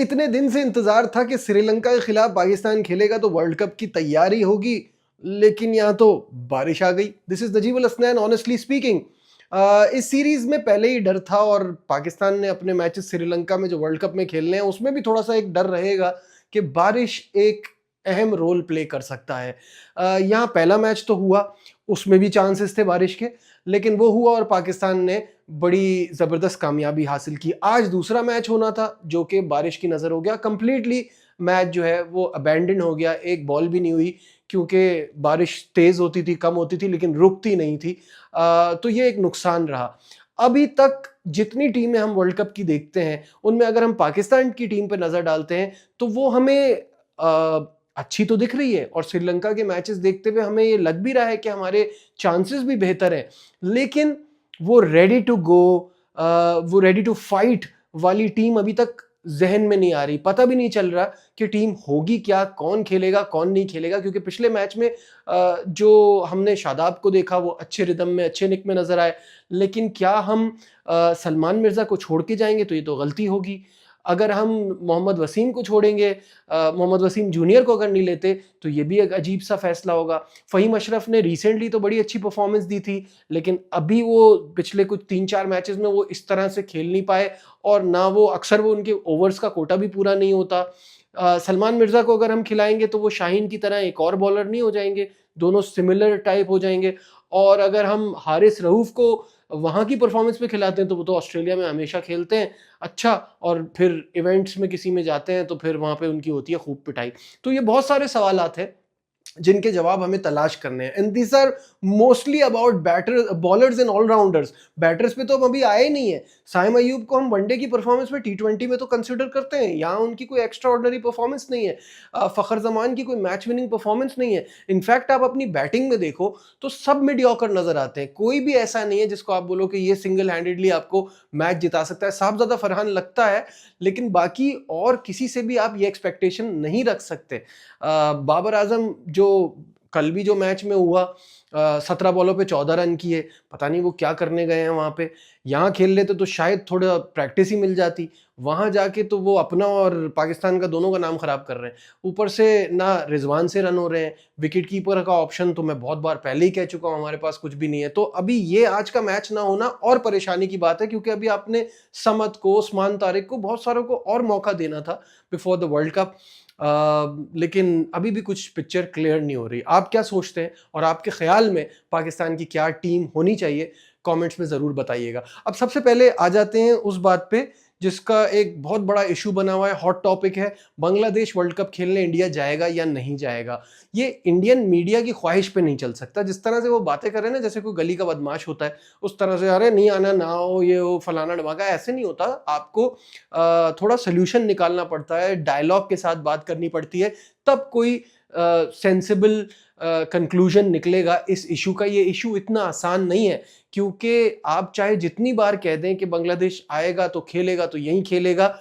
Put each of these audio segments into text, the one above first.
इतने दिन से इंतजार था कि श्रीलंका के खिलाफ पाकिस्तान खेलेगा तो वर्ल्ड कप की तैयारी होगी, लेकिन यहाँ तो बारिश आ गई। This is Najeeb Al Hasnain, honestly speaking. इस सीरीज में पहले ही डर था, और पाकिस्तान ने अपने मैचेस श्रीलंका में जो वर्ल्ड कप में खेलने हैं उसमें भी थोड़ा सा एक डर रहेगा कि बारिश एक अहम रोल प्ले कर सकता है। यहाँ पहला मैच तो हुआ, उसमें भी चांसेस थे बारिश के, लेकिन वो हुआ और पाकिस्तान ने बड़ी जबरदस्त कामयाबी हासिल की। आज दूसरा मैच होना था जो कि बारिश की नजर हो गया, कंप्लीटली मैच जो है वो अबैंडन हो गया, एक बॉल भी नहीं हुई क्योंकि बारिश तेज होती थी, कम होती थी, लेकिन रुकती नहीं थी। तो ये एक नुकसान रहा। अभी तक जितनी टीमें हम वर्ल्ड कप की देखते हैं उनमें अगर हम पाकिस्तान की टीम पर नजर डालते हैं तो वो हमें अच्छी तो दिख रही है, और श्रीलंका के मैचेस देखते हुए हमें ये लग भी रहा है कि हमारे चांसेस भी बेहतर हैं, लेकिन वो रेडी टू गो, वो रेडी टू फाइट वाली टीम अभी तक जहन में नहीं आ रही। पता भी नहीं चल रहा कि टीम होगी क्या, कौन खेलेगा कौन नहीं खेलेगा, क्योंकि पिछले मैच में जो हमने शादाब को देखा वो अच्छे रिदम में, अच्छे निक में नजर आए, लेकिन क्या हम सलमान मिर्जा को छोड़ के जाएंगे तो ये तो गलती होगी। अगर हम मोहम्मद वसीम को छोड़ेंगे, मोहम्मद वसीम जूनियर को अगर नहीं लेते तो ये भी एक अजीब सा फैसला होगा। फ़हीम अशरफ ने रिसेंटली तो बड़ी अच्छी परफॉर्मेंस दी थी, लेकिन अभी वो पिछले कुछ 3-4 मैचेस में वो इस तरह से खेल नहीं पाए, और ना वो अक्सर वो उनके ओवर्स का कोटा भी पूरा नहीं होता। सलमान मिर्जा को अगर हम खिलाएंगे तो वो शाहीन की तरह एक और बॉलर नहीं हो जाएंगे, दोनों सिमिलर टाइप हो जाएंगे। और अगर हम हारिस रऊफ को वहाँ की परफॉर्मेंस पे खिलाते हैं तो वो तो ऑस्ट्रेलिया में हमेशा खेलते हैं अच्छा, और फिर इवेंट्स में किसी में जाते हैं तो फिर वहाँ पे उनकी होती है खूब पिटाई। तो ये बहुत सारे सवालात हैं जिनके जवाब हमें तलाश करने हैं, and these are mostly about batter bowlers and allrounders. Batters पे तो हम अभी आए नहीं है। साइम अयूब को हम वनडे की परफॉर्मेंस में T20 में तो कंसिडर करते हैं, यहाँ उनकी कोई एक्स्ट्रा ऑर्डिनरी परफॉर्मेंस नहीं है। फ़खर जमान की कोई मैच विनिंग परफॉर्मेंस नहीं है। इनफैक्ट आप अपनी बैटिंग में देखो तो सब मीडियोकर नजर आते हैं, कोई भी ऐसा नहीं है जिसको आप बोलो कि ये सिंगल हैंडेडली आपको मैच जिता सकता है। साहबजादा फरहान लगता है, लेकिन बाकी और किसी से भी आप ये एक्सपेक्टेशन नहीं रख सकते। बाबर आजम जो कल भी जो मैच में हुआ, 17 बॉलों पे 14 रन किए, पता नहीं वो क्या करने गए हैं वहाँ पे। यहाँ खेल लेते तो शायद थोड़ा प्रैक्टिस ही मिल जाती, वहाँ जाके तो वो अपना और पाकिस्तान का दोनों का नाम खराब कर रहे हैं। ऊपर से ना रिजवान से रन हो रहे हैं, विकेट कीपर का ऑप्शन तो मैं बहुत बार पहले ही कह चुका हूँ हमारे पास कुछ भी नहीं है। तो अभी ये आज का मैच ना होना और परेशानी की बात है, क्योंकि अभी आपने समत को, उस्मान तारिक को, बहुत सारों को और मौका देना था बिफोर द वर्ल्ड कप। लेकिन अभी भी कुछ पिक्चर क्लियर नहीं हो रही। आप क्या सोचते हैं, और आपके ख्याल में पाकिस्तान की क्या टीम होनी चाहिए, कमेंट्स में ज़रूर बताइएगा। अब सबसे पहले आ जाते हैं उस बात पे जिसका एक बहुत बड़ा इशू बना हुआ है, हॉट टॉपिक है, बांग्लादेश वर्ल्ड कप खेलने इंडिया जाएगा या नहीं जाएगा। ये इंडियन मीडिया की ख्वाहिश पे नहीं चल सकता। जिस तरह से वो बातें कर रहे हैं ना, जैसे कोई गली का बदमाश होता है, उस तरह से अरे नहीं आना, ना हो, ये हो, फलाना ढमाका, ऐसे नहीं होता। आपको थोड़ा सोल्यूशन निकालना पड़ता है, डायलॉग के साथ बात करनी पड़ती है, तब कोई सेंसिबल कंक्लूजन निकलेगा इस इशू का। ये इशू इतना आसान नहीं है, क्योंकि आप चाहे जितनी बार कह दें कि बांग्लादेश आएगा तो खेलेगा तो यहीं खेलेगा,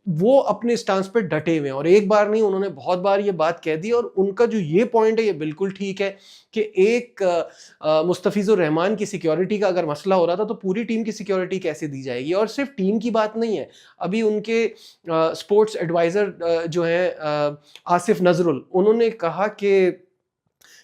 वो अपने स्टांस पे डटे हुए हैं, और एक बार नहीं, उन्होंने बहुत बार ये बात कह दी। और उनका जो ये पॉइंट है ये बिल्कुल ठीक है कि एक मुस्तफिजुर रहमान की सिक्योरिटी का अगर मसला हो रहा था तो पूरी टीम की सिक्योरिटी कैसे दी जाएगी। और सिर्फ टीम की बात नहीं है, अभी उनके स्पोर्ट्स एडवाइजर जो हैं आसिफ नजरुल, उन्होंने कहा कि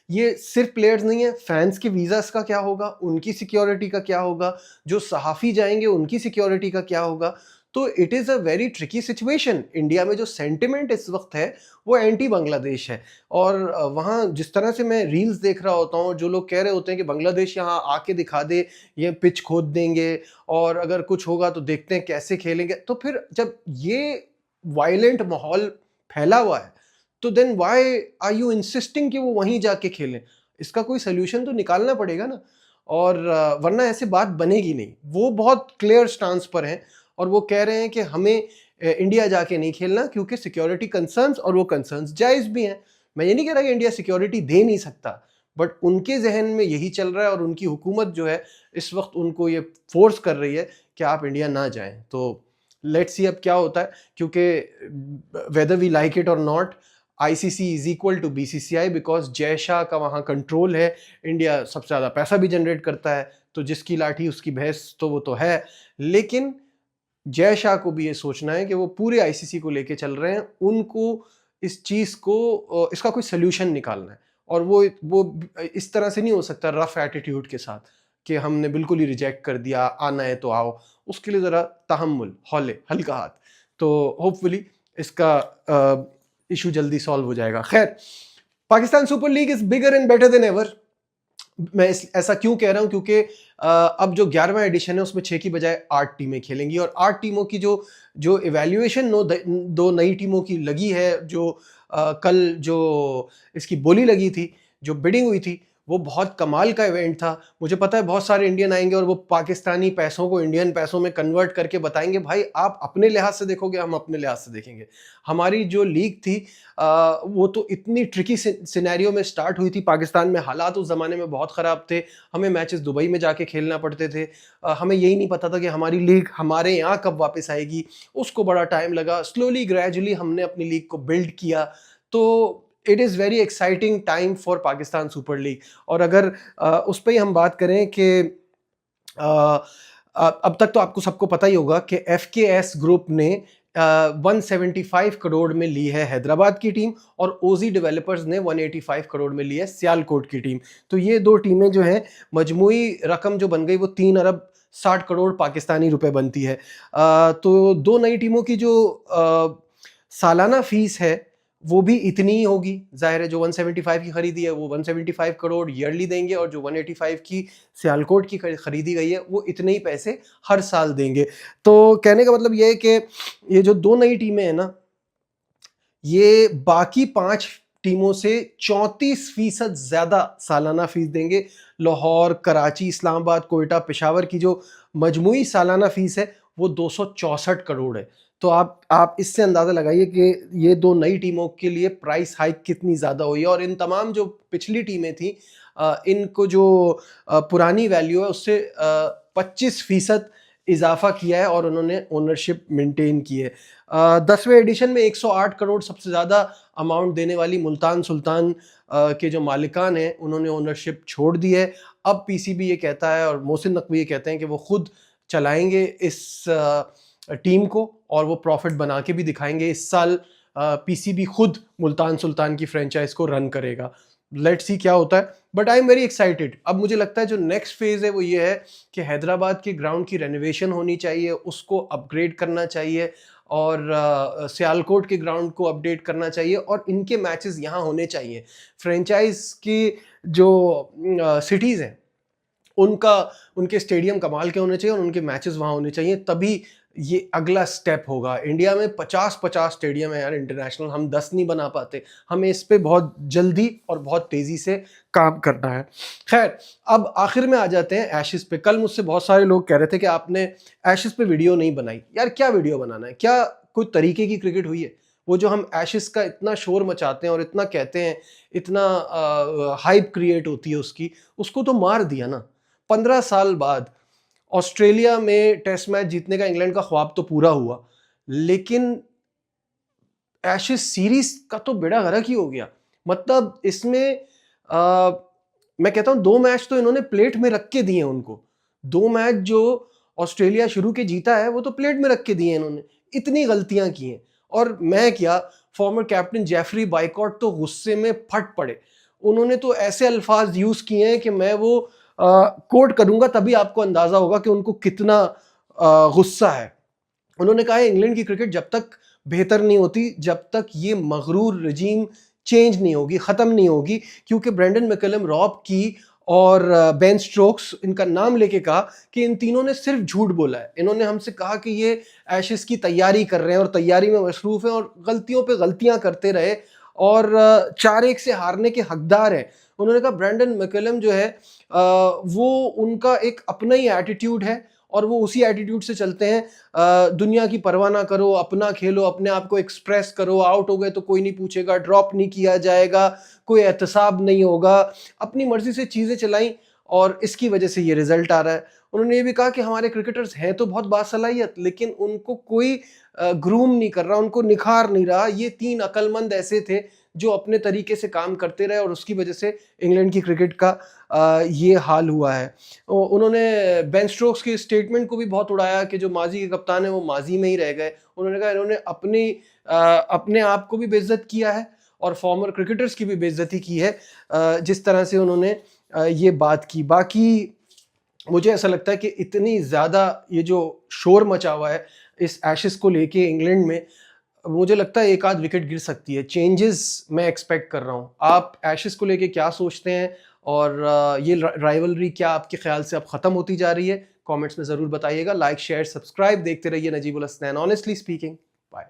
ये सिर्फ प्लेयर्स नहीं है, फैंस के वीज़ास का क्या होगा, उनकी सिक्योरिटी का क्या होगा, जो सहाफ़ी जाएंगे उनकी सिक्योरिटी का क्या होगा। तो it is a very tricky situation. India में जो सेंटिमेंट इस वक्त है वो एंटी बांग्लादेश है, और वहाँ जिस तरह से मैं रील्स देख रहा होता हूँ, जो लोग कह रहे होते हैं कि बांग्लादेश यहाँ आके दिखा दे, ये पिच खोद देंगे, और अगर कुछ होगा तो देखते हैं कैसे खेलेंगे। तो फिर जब ये वायलेंट माहौल फैला हुआ है तो then why are you insisting कि वो वहीं जाके खेलें। इसका कोई सोल्यूशन तो निकालना पड़ेगा ना, और वरना ऐसे बात बनेगी नहीं। वो बहुत क्लियर स्टांस पर हैं, और वो कह रहे हैं कि हमें इंडिया जाके नहीं खेलना क्योंकि सिक्योरिटी कंसर्न्स, और वो कंसर्न्स जायज़ भी हैं। मैं ये नहीं कह रहा कि इंडिया सिक्योरिटी दे नहीं सकता, बट उनके जहन में यही चल रहा है, और उनकी हुकूमत जो है इस वक्त उनको ये फोर्स कर रही है कि आप इंडिया ना जाएं। तो लेट्स सी अब क्या होता है, क्योंकि वेदर वी लाइक इट और not, ICC is equal to BCCI, because Jay Shah का वहाँ कंट्रोल है। इंडिया सबसे ज़्यादा पैसा भी जनरेट करता है, तो जिसकी लाठी उसकी भैंस, तो वो तो है। लेकिन जय शाह को भी ये सोचना है कि वो पूरे आईसीसी को लेके चल रहे हैं, उनको इस चीज़ को इसका कोई सॉल्यूशन निकालना है। और वो इस तरह से नहीं हो सकता रफ एटीट्यूड के साथ कि हमने बिल्कुल ही रिजेक्ट कर दिया, आना है तो आओ। उसके लिए ज़रा तहम्मुल, हौले, हल्का हाथ। तो होपफुली इसका इशू जल्दी सॉल्व हो जाएगा। खैर, Pakistan super league is bigger and better than ever. मैं ऐसा क्यों कह रहा हूं, क्योंकि अब जो 11वां एडिशन है उसमें 6 की बजाय 8 टीमें खेलेंगी, और 8 टीमों की जो जो इवैल्यूएशन दो नई टीमों की लगी है, जो कल जो इसकी बोली लगी थी, जो बिडिंग हुई थी, वो बहुत कमाल का इवेंट था। मुझे पता है बहुत सारे इंडियन आएंगे और वो पाकिस्तानी पैसों को इंडियन पैसों में कन्वर्ट करके बताएंगे भाई आप अपने लिहाज से देखोगे, हम अपने लिहाज से देखेंगे। हमारी जो लीग थी वो तो इतनी ट्रिकी सिनेरियो में स्टार्ट हुई थी। पाकिस्तान में हालात उस ज़माने में बहुत ख़राब थे, हमें मैचेस दुबई में जाके खेलना पड़ते थे। हमें यही नहीं पता था कि हमारी लीग हमारे यहाँ कब वापस आएगी, उसको बड़ा टाइम लगा। स्लोली ग्रेजुअली हमने अपनी लीग को बिल्ड किया। तो it is very exciting time for Pakistan super league. और अगर उस पर ही हम बात करें कि अब तक तो आपको सबको पता ही होगा कि FKS ग्रुप ने 175 करोड़ में ली है हैदराबाद की टीम, और ओजी डेवलपर्स ने 185 करोड़ में ली है सियालकोट की टीम। तो ये दो टीमें जो हैं, मजमूई रकम जो बन गई वो 3 अरब 60 करोड़ पाकिस्तानी रुपए बनती है। तो दो नई टीमों की जो सालाना फीस है वो भी इतनी ही होगी। जाहिर है जो 175 की खरीदी है वो 175 करोड़ ईयरली देंगे, और जो 185 की सियालकोट की खरीदी गई है वो इतने ही पैसे हर साल देंगे। तो कहने का मतलब ये है कि ये जो दो नई टीमें हैं ना, ये बाकी 5 टीमों से 34% ज्यादा सालाना फीस देंगे। लाहौर, कराची, इस्लामाबाद, कोयटा, पेशावर की जो मजमुई सालाना फीस है वो 264 करोड़ है। तो आप इससे अंदाज़ा लगाइए कि ये दो नई टीमों के लिए प्राइस हाइक कितनी ज़्यादा हुई है। और इन तमाम जो पिछली टीमें थी, इनको जो पुरानी वैल्यू है उससे 25% इजाफा किया है, और उन्होंने ओनरशिप मेंटेन की है। 10वें एडिशन में 108 करोड़ सबसे ज़्यादा अमाउंट देने वाली मुल्तान सुल्तान के जो मालिकान हैं उन्होंने ओनरशिप छोड़ दी है। अब पीसीबी ये कहता है और मोहसिन नकवी ये कहते हैं कि वो खुद चलाएंगे इस टीम को, और वो प्रॉफिट बना के भी दिखाएंगे। इस साल पीसीबी खुद मुल्तान सुल्तान की फ्रेंचाइज को रन करेगा। लेट्स सी क्या होता है, but I am very excited. अब मुझे लगता है जो नेक्स्ट फेज है वो ये है कि हैदराबाद के ग्राउंड की रेनोवेशन होनी चाहिए, उसको अपग्रेड करना चाहिए, और सियालकोट के ग्राउंड को अपडेट करना चाहिए, और इनके मैचेस यहाँ होने चाहिए। फ्रेंचाइज की जो सिटीज़ हैं उनके स्टेडियम कमाल के होने चाहिए, और उनके मैचेस वहाँ होने चाहिए, तभी ये अगला स्टेप होगा। इंडिया में 50-50 स्टेडियम है यार इंटरनेशनल, हम 10 नहीं बना पाते। हमें इस पे बहुत जल्दी और बहुत तेज़ी से काम करना है। खैर, अब आखिर में आ जाते हैं एशेस पे। कल मुझसे बहुत सारे लोग कह रहे थे कि आपने एशेस पे वीडियो नहीं बनाई। यार क्या वीडियो बनाना है, क्या कोई तरीके की क्रिकेट हुई है? वो जो हम एशेस का इतना शोर मचाते हैं और इतना कहते हैं, इतना हाइप क्रिएट होती है उसकी, उसको तो मार दिया ना। 15 साल बाद ऑस्ट्रेलिया में टेस्ट मैच जीतने का इंग्लैंड का ख्वाब तो पूरा हुआ, लेकिन एशेज सीरीज का तो बेड़ा गर्क ही हो गया। मतलब इसमें मैं कहता हूं 2 मैच तो इन्होंने प्लेट में रख के दिए उनको। 2 मैच जो ऑस्ट्रेलिया शुरू के जीता है वो तो प्लेट में रख के दिए इन्होंने। इतनी गलतियां की हैं, और मैं क्या, फॉर्मर कैप्टन जेफरी बाइकॉट तो गुस्से में फट पड़े। उन्होंने तो ऐसे अल्फाज यूज किए हैं कि मैं वो कोट करूंगा तभी आपको अंदाजा होगा कि उनको कितना गुस्सा है। उन्होंने कहा है इंग्लैंड की क्रिकेट जब तक बेहतर नहीं होती, जब तक ये मगरूर रजीम चेंज नहीं होगी, ख़त्म नहीं होगी। क्योंकि ब्रेंडन मैकलम, रॉब की और बेन स्टोक्स, इनका नाम लेके कहा कि इन तीनों ने सिर्फ झूठ बोला है। इन्होंने हमसे कहा कि ये एशेस की तैयारी कर रहे हैं और तैयारी में मसरूफ़ हैं, और गलतियों पे गलतियां करते रहे, और 4-1 से हारने के हकदार हैं। उन्होंने कहा ब्रेंडन मैकलम जो है वो उनका एक अपना ही एटीट्यूड है, और वो उसी एटीट्यूड से चलते हैं। दुनिया की परवाह ना करो, अपना खेलो, अपने आप को एक्सप्रेस करो, आउट हो गए तो कोई नहीं पूछेगा, ड्रॉप नहीं किया जाएगा, कोई एहतसाब नहीं होगा, अपनी मर्जी से चीज़ें चलाई, और इसकी वजह से ये रिजल्ट आ रहा है। उन्होंने ये भी कहा कि हमारे क्रिकेटर्स हैं तो बहुत बासलाहियत, लेकिन उनको कोई ग्रूम नहीं कर रहा, उनको निखार नहीं रहा। ये 3 अक्लमंद ऐसे थे जो अपने तरीके से काम करते रहे और उसकी वजह से इंग्लैंड की क्रिकेट का ये हाल हुआ है। उन्होंने बेन स्टोक्स के स्टेटमेंट को भी बहुत उड़ाया कि जो माजी के कप्तान है वो माजी में ही रह गए। उन्होंने कहा इन्होंने अपने आप को भी बेइज्जत किया है और फॉर्मर क्रिकेटर्स की भी बेइज्जती की है जिस तरह से उन्होंने ये बात की। बाकी मुझे ऐसा लगता है कि इतनी ज़्यादा ये जो शोर मचा हुआ है इस एशेस को लेके इंग्लैंड में, मुझे लगता है एक आध विकेट गिर सकती है। चेंजेस मैं एक्सपेक्ट कर रहा हूँ। आप एशेस को लेके क्या सोचते हैं और ये राइवलरी क्या आपके ख्याल से अब ख़त्म होती जा रही है? कमेंट्स में ज़रूर बताइएगा। लाइक शेयर सब्सक्राइब देखते रहिए नजीबुल हसनैन ऑनेस्टली स्पीकिंग।